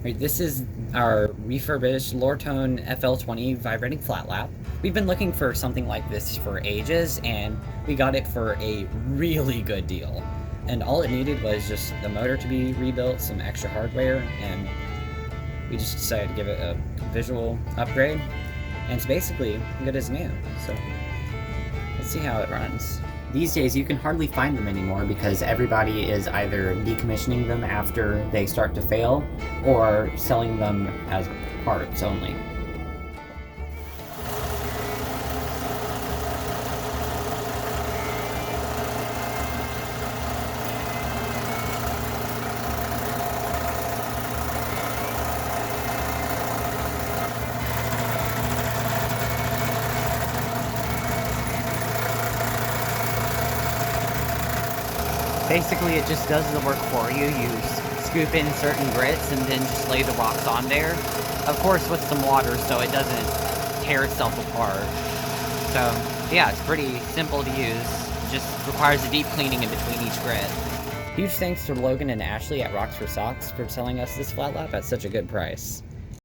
Right, this is our refurbished Lortone FL-20 vibrating flat lap. We've been looking for something like this for ages, and we got it for a really good deal. And all it needed was just the motor to be rebuilt, some extra hardware, and we just decided to give it a visual upgrade. And it's basically good as new, so let's see how it runs. These days you can hardly find them anymore because everybody is either decommissioning them after they start to fail or selling them as parts only. Basically, it just does the work for you. You scoop in certain grits and then just lay the rocks on there. Of course, with some water so it doesn't tear itself apart. So, yeah, it's pretty simple to use. It just requires a deep cleaning in between each grit. Huge thanks to Logan and Ashley at Rocks for Socks for selling us this flat lap at such a good price.